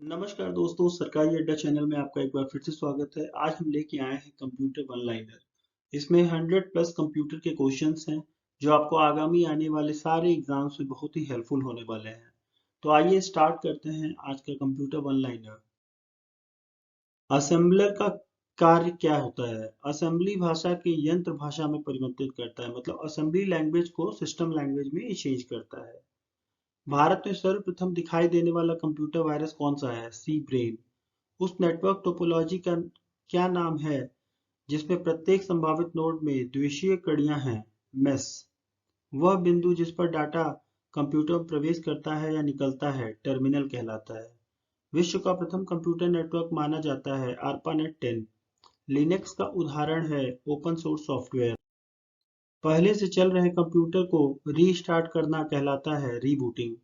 नमस्कार दोस्तों, सरकारी अड्डा चैनल में आपका एक बार फिर से स्वागत है। आज हम लेके आए हैं कंप्यूटर वन लाइनर। इसमें 100 प्लस कंप्यूटर के क्वेश्चंस हैं जो आपको आगामी आने वाले सारे एग्जाम्स में बहुत ही हेल्पफुल होने वाले हैं। तो आइए स्टार्ट करते हैं आज का कंप्यूटर वन लाइनर। असेंबलर का कार्य क्या होता है? असेंबली भाषा के यंत्र भाषा में परिवर्तित करता है, मतलब असेंबली लैंग्वेज को सिस्टम लैंग्वेज में चेंज करता है। भारत में सर्वप्रथम दिखाई देने वाला कंप्यूटर वायरस कौन सा है? सी ब्रेन। उस नेटवर्क टोपोलॉजी का क्या नाम है जिसमें प्रत्येक संभावित नोड में द्वितीयक कड़ियां हैं? मेस। वह बिंदु जिस पर डाटा कंप्यूटर में प्रवेश करता है या निकलता है टर्मिनल कहलाता है। विश्व का प्रथम कंप्यूटर नेटवर्क माना जाता है ARPANET 10। लिनक्स का उदाहरण है ओपन सोर्स सॉफ्टवेयर। पहले से चल रहे कंप्यूटर को रीस्टार्ट करना कहलाता है रीबूटिंग।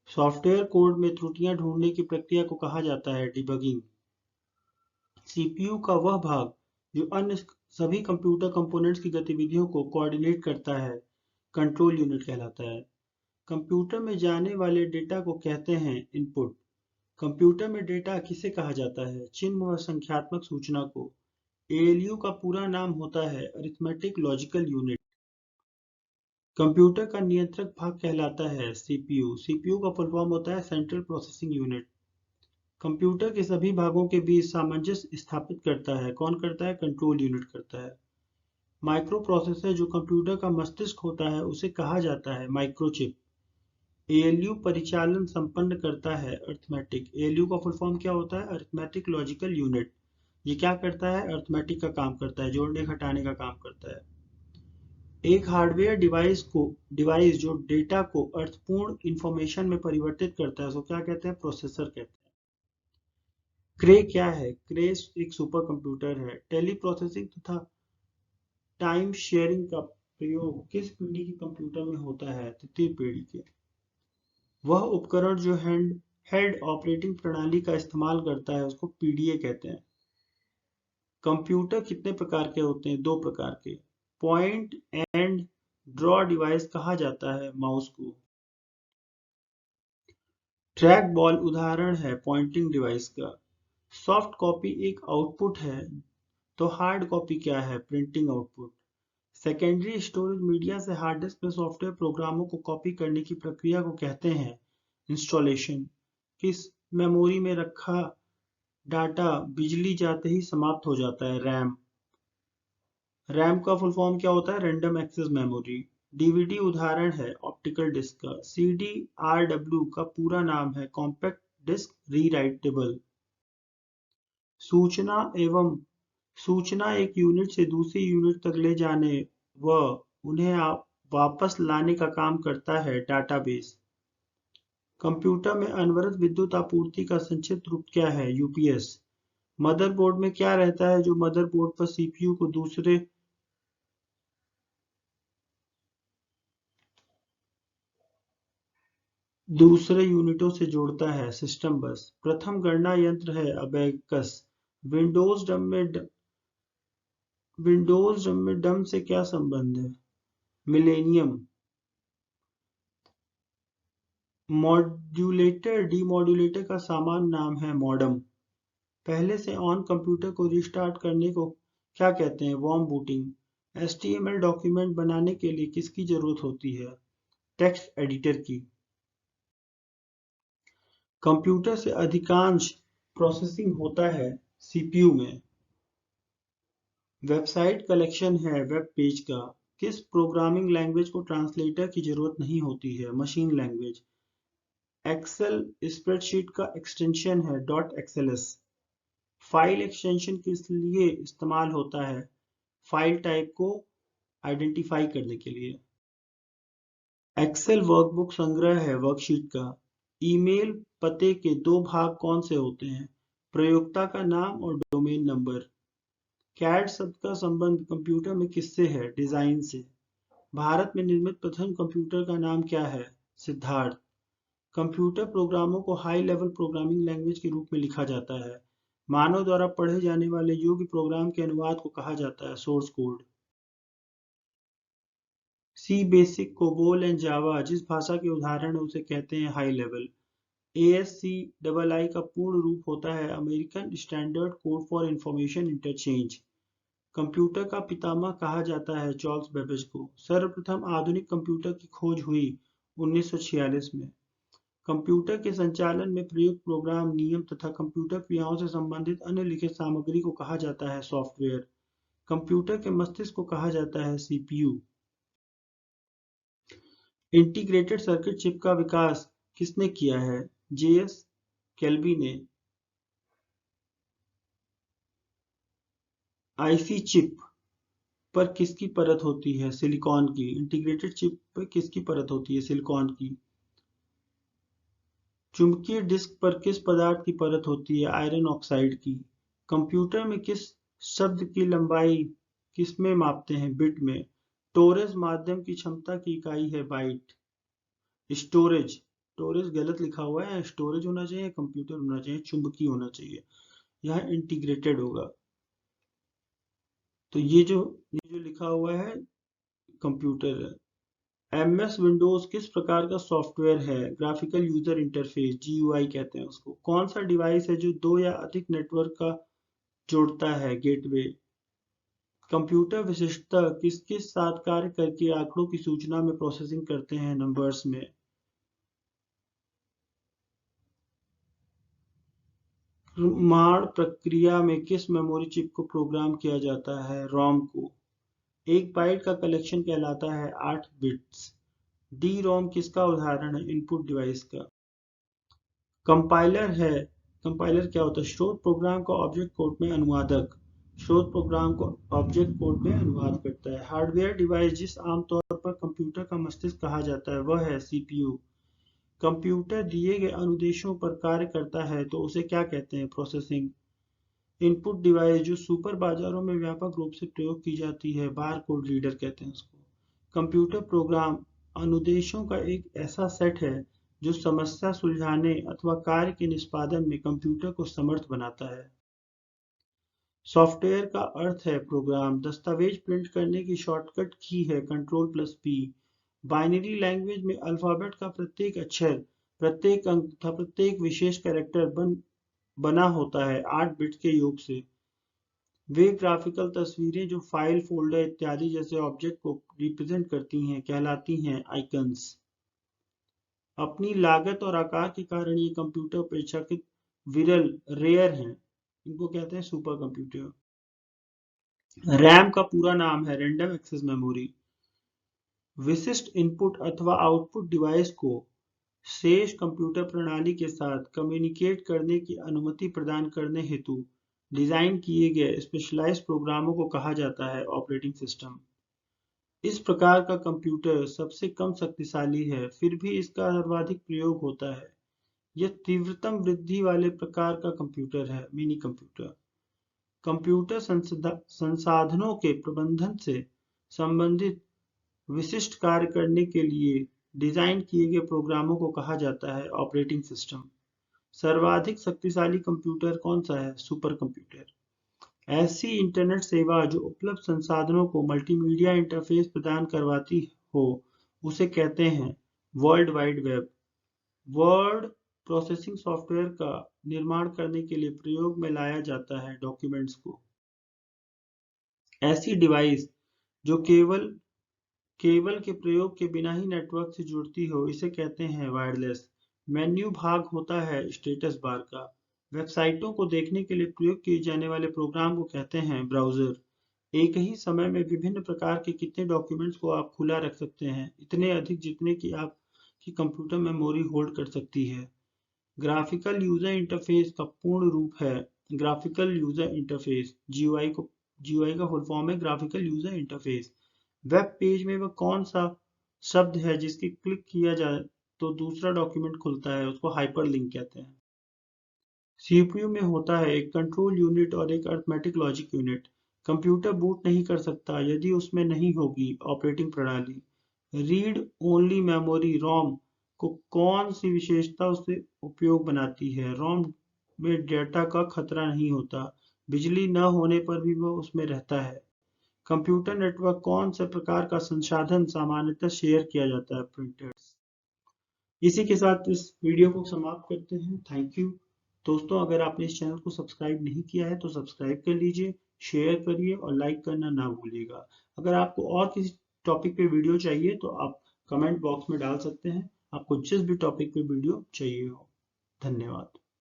सॉफ्टवेयर कोड में त्रुटियां ढूंढने की प्रक्रिया को कहा जाता है डिबगिंग। सीपीयू का वह भाग जो अन्य सभी कंप्यूटर कंपोनेंट्स की गतिविधियों को कोऑर्डिनेट करता है कंट्रोल यूनिट कहलाता है। कंप्यूटर में जाने वाले डेटा को कहते हैं इनपुट। कंप्यूटर में डेटा किसे कहा जाता है? चिन्ह व संख्यात्मक सूचना को। एएलयू का पूरा नाम होता है अरिथमेटिक लॉजिकल यूनिट। कंप्यूटर का नियंत्रक भाग कहलाता है सीपीयू। सीपीयू का फुल फॉर्म होता है सेंट्रल प्रोसेसिंग यूनिट। कंप्यूटर के सभी भागों के बीच सामंजस्य स्थापित करता है कौन करता है? कंट्रोल यूनिट करता है। माइक्रो प्रोसेसर जो कंप्यूटर का मस्तिष्क होता है उसे कहा जाता है माइक्रोचिप। एएलयू परिचालन संपन्न करता है अरिथमेटिक। एएलयू का फुल फॉर्म क्या होता है? Arithmetic logical unit. ये क्या करता है? अरिथमेटिक का काम करता है, जोड़ने घटाने का काम करता है। एक हार्डवेयर डिवाइस जो डेटा को अर्थपूर्ण इंफॉर्मेशन में परिवर्तित करता है उसको क्या कहते हैं? प्रोसेसर कहते हैं। क्रे क्या है? क्रे एक सुपर कंप्यूटर है। टेली प्रोसेसिंग तथा टाइम शेयरिंग का प्रयोग किस पीढ़ी के कंप्यूटर में होता है? तृतीय पीढ़ी के। वह उपकरण जो हेड ऑपरेटिंग प्रणाली का इस्तेमाल करता है उसको पीडीए कहते हैं। कंप्यूटर कितने प्रकार के होते हैं? दो प्रकार के। पॉइंट एंड ड्रॉ डिवाइस कहा जाता है माउस को। ट्रैक बॉल उदाहरण है पॉइंटिंग डिवाइस का। सॉफ्ट कॉपी एक आउटपुट है तो हार्ड कॉपी क्या है? Printing output. Secondary storage media से हार्ड डिस्क में सॉफ्टवेयर प्रोग्रामों को कॉपी करने की प्रक्रिया को कहते हैं इंस्टॉलेशन। किस मेमोरी में रखा डाटा बिजली जाते ही समाप्त हो जाता है? रैम। रैम का फुल फॉर्म क्या होता है? Random access memory. डीवीडी उदाहरण है ऑप्टिकल डिस्क का। सीडी आरडब्ल्यू का पूरा नाम है कॉम्पैक्ट डिस्क रीराइटेबल। सूचना एवं सूचना एक यूनिट से दूसरी यूनिट तक ले जाने व उन्हें वापस लाने का काम करता है डाटाबेस। कंप्यूटर में अनवरत विद्युत आपूर्ति का संक्षिप्त रूप क्या है? यूपीएस। मदरबोर्ड में क्या रहता है जो मदरबोर्ड पर सीपीयू को दूसरे यूनिटों से जोड़ता है? सिस्टम बस। प्रथम गणना यंत्र है अबेकस। विंडोज डम में डम से क्या संबंध है? मिलेनियम। मॉड्यूलेटर डीमॉड्यूलेटर का सामान्य नाम है मॉडम। पहले से ऑन कंप्यूटर को रिस्टार्ट करने को क्या कहते हैं? Warm booting. एचटीएमएल डॉक्यूमेंट बनाने के लिए किसकी जरूरत होती है? टेक्स्ट एडिटर की। कंप्यूटर से अधिकांश प्रोसेसिंग होता है सीपीयू में। वेबसाइट कलेक्शन है वेब पेज का। किस प्रोग्रामिंग लैंग्वेज को ट्रांसलेटर की जरूरत नहीं होती है? Machine language. एक्सेल स्प्रेडशीट का एक्सटेंशन है डॉट एक्सएलएस। फाइल एक्सटेंशन किस लिए इस्तेमाल होता है? फाइल टाइप को आइडेंटिफाई करने के लिए। एक्सेल वर्कबुक संग्रह है वर्कशीट का। ईमेल पते के दो भाग कौन से होते हैं? प्रयोक्ता का नाम और डोमेन नंबर। कैड शब्द का संबंध कंप्यूटर में किससे है? डिजाइन से। भारत में निर्मित प्रथम कंप्यूटर का नाम क्या है? सिद्धार्थ। कंप्यूटर प्रोग्रामों को हाई लेवल प्रोग्रामिंग लैंग्वेज के रूप में लिखा जाता है। मानव द्वारा पढ़े जाने वाले योग्य प्रोग्राम के अनुवाद को कहा जाता है source code. C BASIC, COBOL and Java जिस भाषा के उदाहरण है उसे कहते हैं हाई लेवल। ASCII का पूर्ण रूप होता है American standard code for information interchange. Computer का पितामह कहा जाता है चार्ल्स बेबेज को। सर्वप्रथम आधुनिक कंप्यूटर की खोज हुई 1946 में। कंप्यूटर के संचालन में प्रयुक्त प्रोग्राम, नियम तथा कंप्यूटर क्रियाओं से संबंधित अन्य लिखित सामग्री को कहा जाता है सॉफ्टवेयर। कंप्यूटर के मस्तिष्क को कहा जाता है CPU। इंटीग्रेटेड सर्किट चिप का विकास किसने किया है? JS कैल्वी ने। आईसी चिप पर किसकी परत होती है? सिलिकॉन की। इंटीग्रेटेड चिप पर किसकी परत होती है? सिलिकॉन की। चुंबकीय डिस्क पर किस पदार्थ की परत होती है? आयरन ऑक्साइड की। कंप्यूटर में किस शब्द की लंबाई किस में मापते हैं? बिट में। स्टोरेज माध्यम की क्षमता की इकाई है बाइट। स्टोरेज स्टोरेज गलत लिखा हुआ है, स्टोरेज होना चाहिए, कंप्यूटर होना चाहिए, चुंबकीय होना चाहिए, यह इंटीग्रेटेड होगा। तो ये जो लिखा हुआ है कंप्यूटर है। MS विंडोज किस प्रकार का सॉफ्टवेयर है? ग्राफिकल यूजर इंटरफेस, GUI कहते हैं उसको। कौन सा डिवाइस है जो दो या अधिक नेटवर्क का जोड़ता है? गेटवे। कंप्यूटर विशिष्टता किसके साथ कार्य करके आंकड़ों की सूचना में प्रोसेसिंग करते हैं? नंबर्स में। निर्माण प्रक्रिया में किस मेमोरी चिप को प्रोग्राम किया जाता है? रोम को। एक बाइट का कलेक्शन कहलाता है 8 बिट्स। डी रोम किसका उदाहरण है? इनपुट डिवाइस का। कंपाइलर है। कंपाइलर क्या होता है? स्रोत प्रोग्राम का ऑब्जेक्ट कोड में अनुवादक। स्रोत प्रोग्राम को ऑब्जेक्ट कोड में अनुवाद करता है। हार्डवेयर डिवाइस जिस आमतौर पर कंप्यूटर का मस्तिष्क कहा जाता है वह है CPU। कंप्यूटर दिए गए अनुदेशों पर कार्य करता है तो उसे क्या कहते हैं? प्रोसेसिंग। इनपुट डिवाइस जो सुपर बाजारों में व्यापक रूप से प्रयोग की जाती है, बार कोड रीडर कहते हैं उसको। कंप्यूटर प्रोग्राम अनुदेशों का एक ऐसा सेट है जो समस्या सुलझाने अथवा कार्य के निष्पादन में कंप्यूटर को समर्थ बनाता है। सॉफ्टवेयर का अर्थ है प्रोग्राम। दस्तावेज प्रिंट करने की शॉर्टकट की है Ctrl+P। बाइनरी लैंग्वेज में अल्फाबेट का प्रत्येक अक्षर, प्रत्येक अंक तथा प्रत्येक विशेष कैरेक्टर बना होता है 8 बिट्स के योग से। वे ग्राफिकल तस्वीरें जो फाइल, फोल्डर इत्यादि जैसे ऑब्जेक्ट को रिप्रेजेंट करती हैं कहलाती हैं आइकन्स। अपनी लागत और आकार के कारण ये कंप्यूटर अपेक्षाकृत विरल, रेयर हैं। इनको कहते हैं सुपर कंप्यूटर। रैम का पूरा नाम है रैंडम एक्सेस मेमोरी। विशिष्ट इनपुट अथवा आउटपुट डिवाइस को शेष कंप्यूटर प्रणाली के साथ कम्युनिकेट करने की अनुमति प्रदान करने हेतु डिजाइन किए गए स्पेशलाइज्ड प्रोग्रामों को कहा जाता है ऑपरेटिंग सिस्टम। इस प्रकार का कंप्यूटर सबसे कम शक्तिशाली है, फिर भी इसका सर्वाधिक प्रयोग होता है। यह तीव्रतम वृद्धि वाले प्रकार का कंप्यूटर है, मिनी कंप्यूटर। कंप्यूटर संसाधनों के प्रबंधन से संबंधित विशिष्ट कार्य करने के लिए डिजाइन किए गए प्रोग्रामों को कहा जाता है ऑपरेटिंग सिस्टम। सर्वाधिक शक्तिशाली कंप्यूटर कौन सा है? Super computer. ऐसी इंटरनेट सेवा जो उपलब्ध संसाधनों को मल्टीमीडिया इंटरफेस प्रदान करवाती हो उसे कहते हैं world wide web. Word processing software का निर्माण करने के लिए प्रयोग में लाया जाता है डॉक्यूमेंट्स को। ऐसी डिवाइस जो केवल के प्रयोग के बिना ही नेटवर्क से जुड़ती हो इसे कहते हैं वायरलेस। मेन्यू भाग होता है स्टेटस बार का। वेबसाइटों को देखने के लिए प्रयोग किए जाने वाले प्रोग्राम को कहते हैं ब्राउजर। एक ही समय में विभिन्न प्रकार के कितने डॉक्यूमेंट्स को आप खुला रख सकते हैं? इतने अधिक जितने कि आपकी कंप्यूटर मेमोरी होल्ड कर सकती है। ग्राफिकल यूजर इंटरफेस का पूर्ण रूप है ग्राफिकल यूजर इंटरफेस। GUI का फुल फॉर्म है graphical user interface. Web page में वह कौन सा शब्द है जिसके क्लिक किया जाए तो दूसरा डॉक्यूमेंट खुलता है? उसको हाइपरलिंक कहते हैं। CPU में होता है एक कंट्रोल यूनिट और एक arithmetic logic unit. Computer boot नहीं कर सकता यदि उसमें नहीं होगी ऑपरेटिंग प्रणाली। रीड ओनली मेमोरी रोम को कौन सी विशेषता उसे उपयोग बनाती है? रोम में डेटा का खतरा नहीं होता, बिजली न होने पर भी वह उसमें रहता है। कंप्यूटर नेटवर्क कौन से प्रकार का संसाधन सामान्यतः शेयर किया जाता है? प्रिंटर्स। इसी के साथ इस वीडियो को समाप्त करते हैं। थैंक यू दोस्तों। अगर आपने इस चैनल को सब्सक्राइब नहीं किया है तो सब्सक्राइब कर लीजिए, शेयर करिए और लाइक करना ना भूलिएगा। अगर आपको और किसी टॉपिक पे वीडियो चाहिए तो आप कमेंट बॉक्स में डाल सकते हैं, आपको जिस भी टॉपिक पे वीडियो चाहिए हो। धन्यवाद।